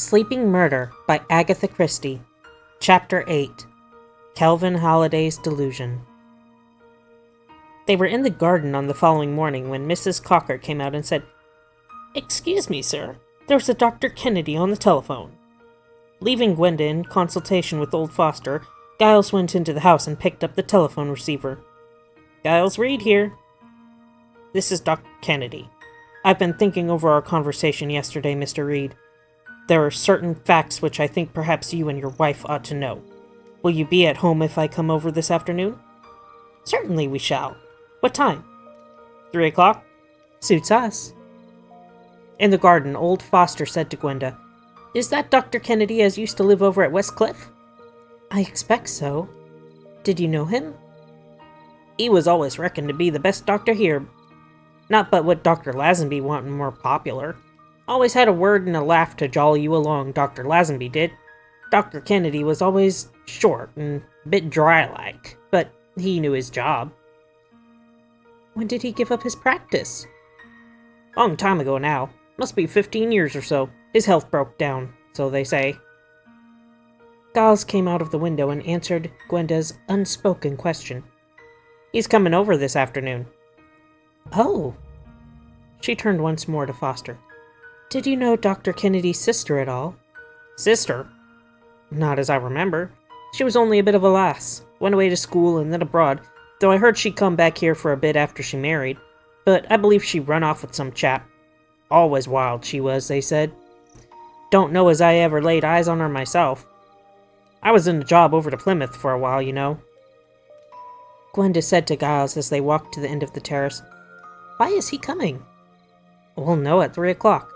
Sleeping Murder by Agatha Christie. Chapter 8. Kelvin Holliday's Delusion. They were in the garden on the following morning when Mrs. Cocker came out and said, "Excuse me, sir. There's a Dr. Kennedy on the telephone." Leaving Gwenda in consultation with old Foster, Giles went into the house and picked up the telephone receiver. "Giles Reed here. This is Dr. Kennedy. I've been thinking over our conversation yesterday, Mr. Reed. There are certain facts which I think perhaps you and your wife ought to know. Will you be at home if I come over this afternoon?" "Certainly we shall. What time?" 3:00. "Suits us." In the garden, old Foster said to Gwenda, "Is that Dr. Kennedy as used to live over at West Cliff?" "I expect so. Did you know him?" "He was always reckoned to be the best doctor here. Not but what Dr. Lazenby wanted more popular. Always had a word and a laugh to jolly you along, Dr. Lazenby did. Dr. Kennedy was always short and a bit dry-like, but he knew his job." "When did he give up his practice?" "Long time ago now. Must be 15 years or so. His health broke down, so they say." Giles came out of the window and answered Gwenda's unspoken question. "He's coming over this afternoon." "Oh." She turned once more to Foster. "Did you know Dr. Kennedy's sister at all?" "Sister? Not as I remember. She was only a bit of a lass. Went away to school and then abroad, though I heard she'd come back here for a bit after she married. But I believe she run off with some chap. Always wild she was, they said. Don't know as I ever laid eyes on her myself. I was in a job over to Plymouth for a while, you know." Gwenda said to Giles as they walked to the end of the terrace, "Why is he coming?" "We'll know at 3:00.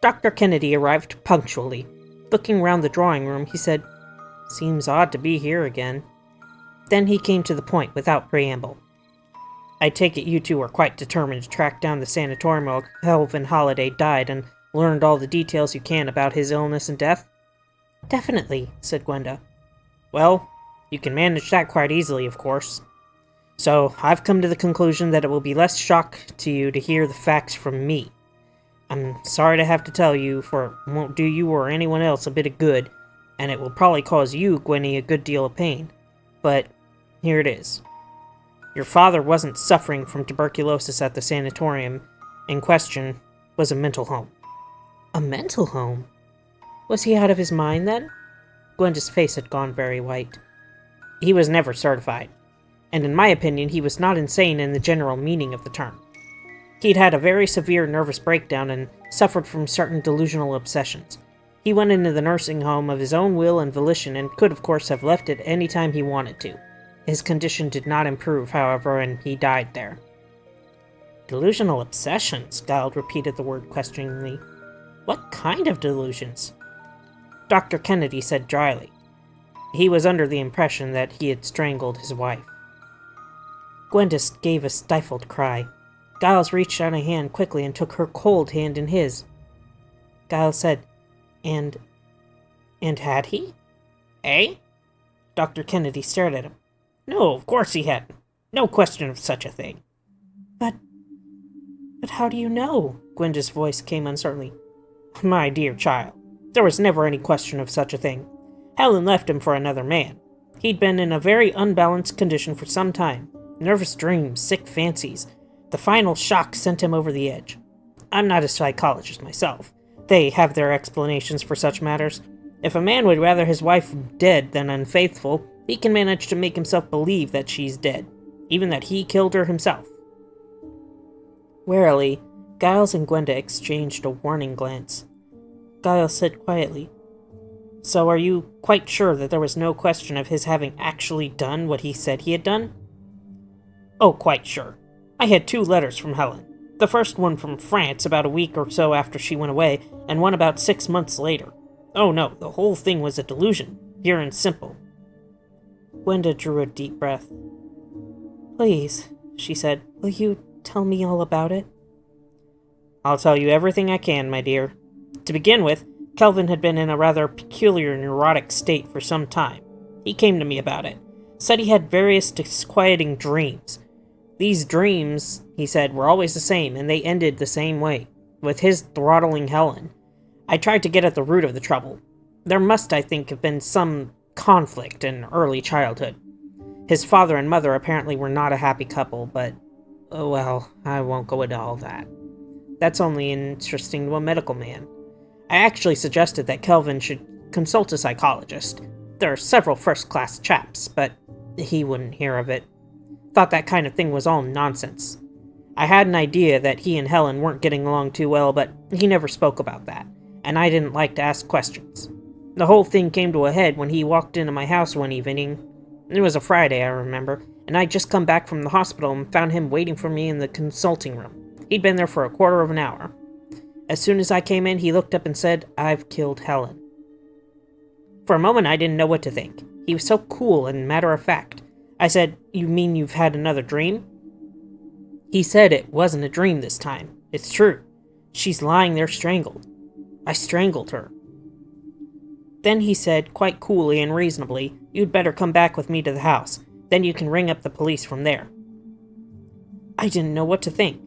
Dr. Kennedy arrived punctually. Looking round the drawing room, he said, "Seems odd to be here again." Then he came to the point without preamble. "I take it you two are quite determined to track down the sanatorium while Kelvin Holliday died and learned all the details you can about his illness and death?" "Definitely," said Gwenda. "Well, you can manage that quite easily, of course. So, I've come to the conclusion that it will be less shock to you to hear the facts from me. I'm sorry to have to tell you, for it won't do you or anyone else a bit of good, and it will probably cause you, Gwenny, a good deal of pain. But here it is. Your father wasn't suffering from tuberculosis at the sanatorium. In question was a mental home." "A mental home? Was he out of his mind then?" Gwenda's face had gone very white. "He was never certified, and in my opinion he was not insane in the general meaning of the term. He'd had a very severe nervous breakdown and suffered from certain delusional obsessions. He went into the nursing home of his own will and volition and could of course have left it any time he wanted to. His condition did not improve, however, and he died there." "Delusional obsessions?" Giles repeated the word questioningly. "What kind of delusions?" Dr. Kennedy said dryly, "He was under the impression that he had strangled his wife." Gwenda gave a stifled cry. Giles reached out a hand quickly and took her cold hand in his. Giles said, And had he?" "Eh?" Dr. Kennedy stared at him. "No, of course he hadn't. No question of such a thing." But how do you know?" Gwenda's voice came uncertainly. "My dear child, there was never any question of such a thing. Helen left him for another man. He'd been in a very unbalanced condition for some time. Nervous dreams, sick fancies. The final shock sent him over the edge. I'm not a psychologist myself. They have their explanations for such matters. If a man would rather his wife dead than unfaithful, he can manage to make himself believe that she's dead, even that he killed her himself." Warily, Giles and Gwenda exchanged a warning glance. Giles said quietly, "So are you quite sure that there was no question of his having actually done what he said he had done?" "Oh, quite sure. I had 2 letters from Helen. The first one from France about a week or so after she went away, and one about 6 months later. Oh no, the whole thing was a delusion, pure and simple." Gwenda drew a deep breath. "Please," she said, "will you tell me all about it?" "I'll tell you everything I can, my dear. To begin with, Kelvin had been in a rather peculiar neurotic state for some time. He came to me about it. Said he had various disquieting dreams. These dreams, he said, were always the same, and they ended the same way, with his throttling Helen. I tried to get at the root of the trouble. There must, I think, have been some conflict in early childhood. His father and mother apparently were not a happy couple, but, oh well, I won't go into all that. That's only interesting to a medical man. I actually suggested that Kelvin should consult a psychologist. There are several first-class chaps, but he wouldn't hear of it. Thought that kind of thing was all nonsense. I had an idea that he and Helen weren't getting along too well, but he never spoke about that, and I didn't like to ask questions. The whole thing came to a head when he walked into my house one evening. It was a Friday, I remember, and I'd just come back from the hospital and found him waiting for me in the consulting room. He'd been there for a quarter of an hour. As soon as I came in, he looked up and said, "I've killed Helen." For a moment, I didn't know what to think. He was so cool and matter-of-fact. I said, "You mean you've had another dream?" He said it wasn't a dream this time. It's true. She's lying there strangled. I strangled her. Then he said, quite coolly and reasonably, "You'd better come back with me to the house. Then you can ring up the police from there." I didn't know what to think.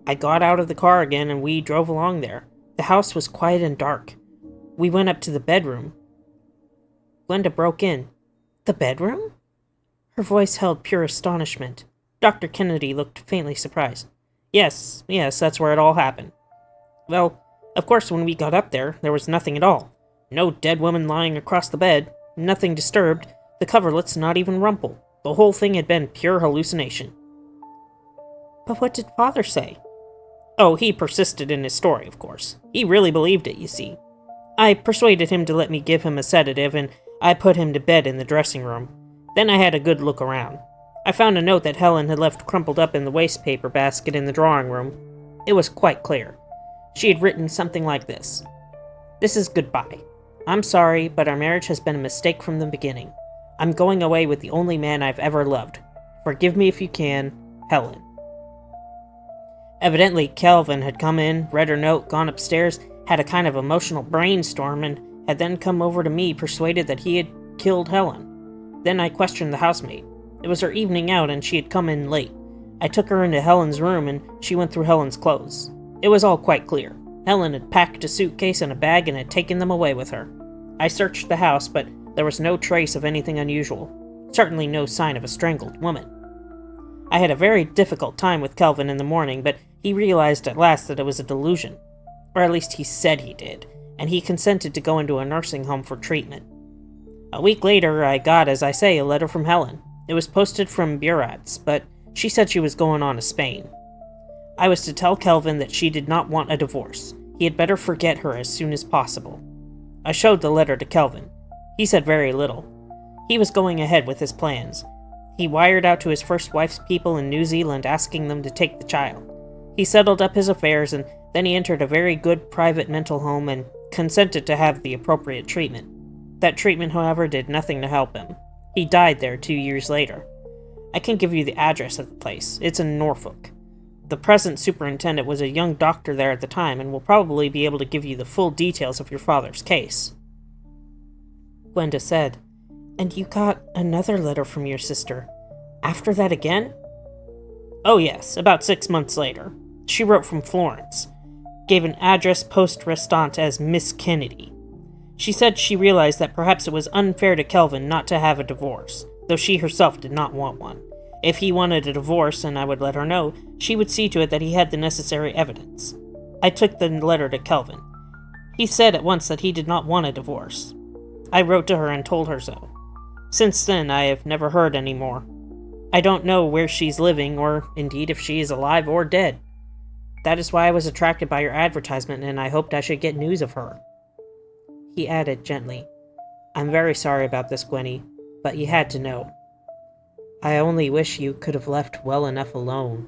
I got out of the car again and we drove along there. The house was quiet and dark. We went up to the bedroom. Glenda broke in. "The bedroom?" Her voice held pure astonishment. Dr. Kennedy looked faintly surprised. Yes, that's where it all happened." "Well, of course when we got up there was nothing at all. No dead woman lying across the bed, nothing disturbed, the coverlets not even rumpled. The whole thing had been pure hallucination." "But what did Father say?" "Oh, he persisted in his story, of course. He really believed it, you see. I persuaded him to let me give him a sedative, and I put him to bed in the dressing room. Then I had a good look around. I found a note that Helen had left crumpled up in the waste paper basket in the drawing room. It was quite clear. She had written something like this: 'This is goodbye. I'm sorry, but our marriage has been a mistake from the beginning. I'm going away with the only man I've ever loved. Forgive me if you can, Helen.'" Evidently, Kelvin had come in, read her note, gone upstairs, had a kind of emotional brainstorm, and had then come over to me, persuaded that he had killed Helen. Then I questioned the housemaid. It was her evening out, and she had come in late. I took her into Helen's room, and she went through Helen's clothes. It was all quite clear. Helen had packed a suitcase and a bag and had taken them away with her. I searched the house, but there was no trace of anything unusual. Certainly no sign of a strangled woman. I had a very difficult time with Kelvin in the morning, but he realized at last that it was a delusion. Or at least he said he did, and he consented to go into a nursing home for treatment. A week later, I got, as I say, a letter from Helen. It was posted from Burat's, but she said she was going on to Spain. I was to tell Kelvin that she did not want a divorce. He had better forget her as soon as possible. I showed the letter to Kelvin. He said very little. He was going ahead with his plans. He wired out to his first wife's people in New Zealand asking them to take the child. He settled up his affairs, and then he entered a very good private mental home and consented to have the appropriate treatment. That treatment, however, did nothing to help him. He died there 2 years later. I can give you the address of the place. It's in Norfolk. The present superintendent was a young doctor there at the time and will probably be able to give you the full details of your father's case." Glenda said, "And you got another letter from your sister. After that again?" "Oh yes, about 6 months later. She wrote from Florence. Gave an address poste restante as Miss Kennedy. She said she realized that perhaps it was unfair to Kelvin not to have a divorce, though she herself did not want one. If he wanted a divorce, and I would let her know, she would see to it that he had the necessary evidence. I took the letter to Kelvin. He said at once that he did not want a divorce. I wrote to her and told her so. Since then, I have never heard any more. I don't know where she's living, or indeed if she is alive or dead. That is why I was attracted by your advertisement, and I hoped I should get news of her." He added gently, "I'm very sorry about this, Gwenny, but you had to know. I only wish you could have left well enough alone."